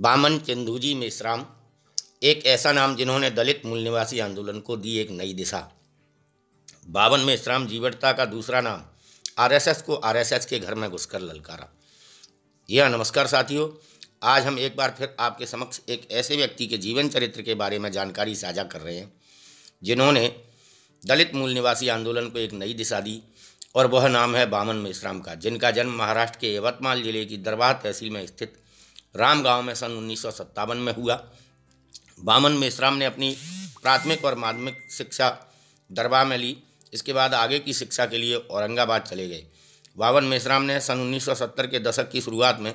बामन चंदूजी मेश्राम एक ऐसा नाम जिन्होंने दलित मूल निवासी आंदोलन को दी एक नई दिशा। बावन मेश्राम जीवटता का दूसरा नाम आरएसएस को आरएसएस के घर में घुसकर ललकारा। यह नमस्कार साथियों, आज हम एक बार फिर आपके समक्ष एक ऐसे व्यक्ति के जीवन चरित्र के बारे में जानकारी साझा कर रहे हैं जिन्होंने दलित मूल निवासी आंदोलन को एक नई दिशा दी, और वह नाम है बामन मेश्राम का, जिनका जन्म महाराष्ट्र के यवतमाल जिले की दरबार तहसील में स्थित राम गांव में सन 1957 में हुआ। बामन मेश्राम ने अपनी प्राथमिक और माध्यमिक शिक्षा दरबार में ली। इसके बाद आगे की शिक्षा के लिए औरंगाबाद चले गए। बामन मेश्राम ने सन 1970 के दशक की शुरुआत में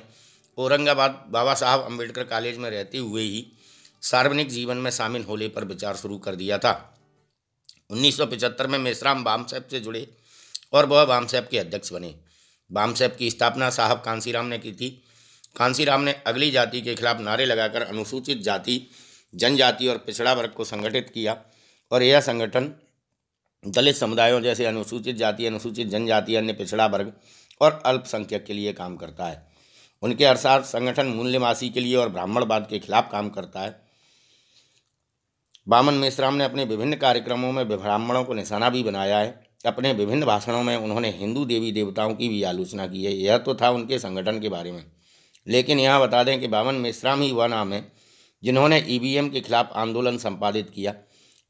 औरंगाबाद बाबा साहब अम्बेडकर कॉलेज में रहते हुए ही सार्वजनिक जीवन में शामिल होने पर विचार शुरू कर दिया था। 1975 में मेश्राम बामसेप से जुड़े और वह बामसेप के अध्यक्ष बने। बामसेप की स्थापना साहब कांसीराम ने की थी। कांसीराम ने अगली जाति के खिलाफ नारे लगाकर अनुसूचित जाति, जनजाति और पिछड़ा वर्ग को संगठित किया, और यह संगठन दलित समुदायों जैसे अनुसूचित जाति, अनुसूचित जनजाति, अन्य पिछड़ा वर्ग और अल्पसंख्यक के लिए काम करता है। उनके अनुसार संगठन मूल निवासी के लिए और ब्राह्मणवाद के खिलाफ काम करता है। बामन मेश्राम ने अपने विभिन्न कार्यक्रमों में ब्राह्मणों को निशाना भी बनाया है। अपने विभिन्न भाषणों में उन्होंने हिंदू देवी देवताओं की भी आलोचना की है। यह तो था उनके संगठन के बारे में, लेकिन यहाँ बता दें कि बामन मेश्राम ही वह नाम है जिन्होंने ईवीएम के खिलाफ आंदोलन संपादित किया।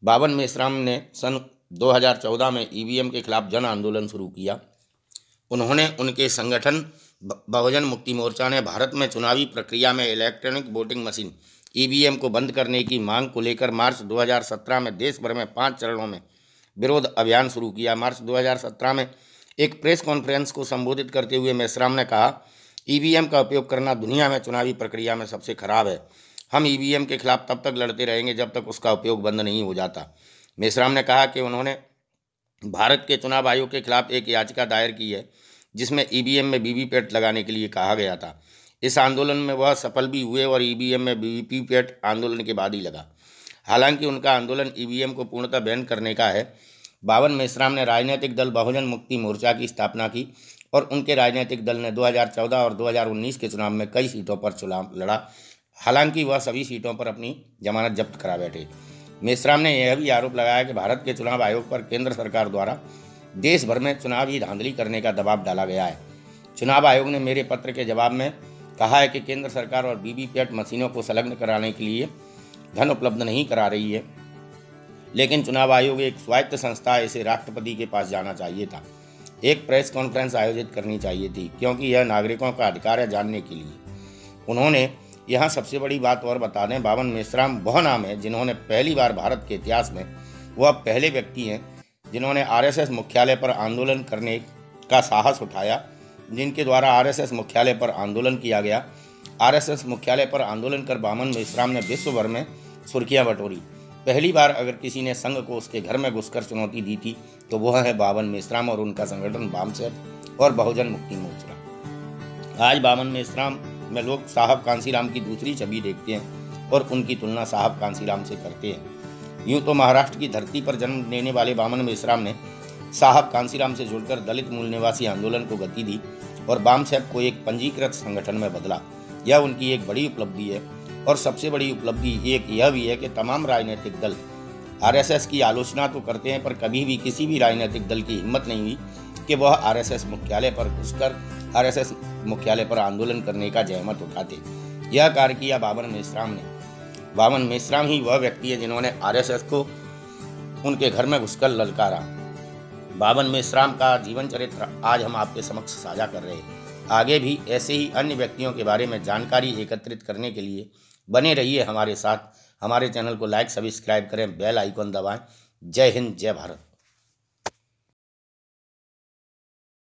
बामन मेश्राम ने सन 2014 में ईवीएम के खिलाफ जन आंदोलन शुरू किया। उन्होंने उनके संगठन बहुजन मुक्ति मोर्चा ने भारत में चुनावी प्रक्रिया में इलेक्ट्रॉनिक वोटिंग मशीन ईवीएम को बंद करने की मांग को लेकर मार्च 2017 में देश भर में 5 चरणों में विरोध अभियान शुरू किया। मार्च 2017 में एक प्रेस कॉन्फ्रेंस को संबोधित करते हुए मेश्राम ने कहा, ईवीएम का उपयोग करना दुनिया में चुनावी प्रक्रिया में सबसे खराब है। हम ईवीएम के खिलाफ तब तक लड़ते रहेंगे जब तक उसका उपयोग बंद नहीं हो जाता। मेश्राम ने कहा कि उन्होंने भारत के चुनाव आयोग के खिलाफ एक याचिका दायर की है जिसमें ईवीएम में वीवीपैट लगाने के लिए कहा गया था। इस आंदोलन में वह सफल भी हुए और ईवीएम में वीवीपैट आंदोलन के बाद ही लगा। हालांकि उनका आंदोलन ईवीएम को पूर्णतः बैन करने का है। बामन मेश्राम ने राजनीतिक दल बहुजन मुक्ति मोर्चा की स्थापना की और उनके राजनीतिक दल ने 2014 और 2019 के चुनाव में कई सीटों पर चुनाव लड़ा। हालांकि वह सभी सीटों पर अपनी जमानत जब्त करा बैठे। मेश्राम ने यह भी आरोप लगाया कि भारत के चुनाव आयोग पर केंद्र सरकार द्वारा देश भर में चुनावी धांधली करने का दबाव डाला गया है। चुनाव आयोग ने मेरे पत्र के जवाब में कहा है कि केंद्र सरकार और वीवीपैट मशीनों को संलग्न कराने के लिए धन उपलब्ध नहीं करा रही है, लेकिन चुनाव आयोग एक स्वायत्त संस्था है, इसे राष्ट्रपति के पास जाना चाहिए था। एक प्रेस कॉन्फ्रेंस आयोजित करनी चाहिए थी, क्योंकि यह नागरिकों का अधिकार है जानने के लिए। उन्होंने यहाँ सबसे बड़ी बात और बता दें, बामन मेश्राम वह नाम है जिन्होंने पहली बार भारत के इतिहास में वह पहले व्यक्ति हैं जिन्होंने आरएसएस मुख्यालय पर आंदोलन करने का साहस उठाया, जिनके द्वारा आरएसएस मुख्यालय पर आंदोलन किया गया। आरएसएस मुख्यालय पर आंदोलन कर बामन मेश्राम ने विश्व भर में सुर्खियां बटोरी। पहली बार अगर किसी ने संघ को उसके घर में घुसकर चुनौती दी थी तो वह है बामन मेश्राम और उनका संगठन बामसेप और बहुजन मुक्ति मोर्चा। आज बामन मेश्राम में लोग साहब कांसीराम की दूसरी छवि देखते हैं और उनकी तुलना साहब कांसीराम से करते हैं। यूँ तो महाराष्ट्र की धरती पर जन्म लेने वाले बामन मेश्राम ने साहब कांसीराम से जुड़कर दलित मूल निवासी आंदोलन को गति दी और बामसेप को एक पंजीकृत संगठन में बदला। यह उनकी एक बड़ी उपलब्धि है, और सबसे बड़ी उपलब्धि एक यह भी है कि तमाम राजनीतिक दल आरएसएस की आलोचना तो करते हैं, पर कभी भी किसी भी राजनीतिक दल की हिम्मत नहीं हुई कि वह आरएसएस मुख्यालय पर घुसकर आरएसएस मुख्यालय पर आंदोलन करने का जहमत उठाते। यह कार्य किया बामन मेश्राम ने। बामन मेश्राम ही वह व्यक्ति है जिन्होंने आरएसएस को उनके घर में घुसकर ललकारा। बामन मेश्राम का जीवन चरित्र आज हम आपके समक्ष साझा कर रहे हैं। आगे भी ऐसे ही अन्य व्यक्तियों के बारे में जानकारी एकत्रित करने के लिए बने रहिए हमारे साथ। हमारे चैनल को लाइक, सब्सक्राइब करें, बेल आइकन दबाएं। जय हिंद, जय भारत।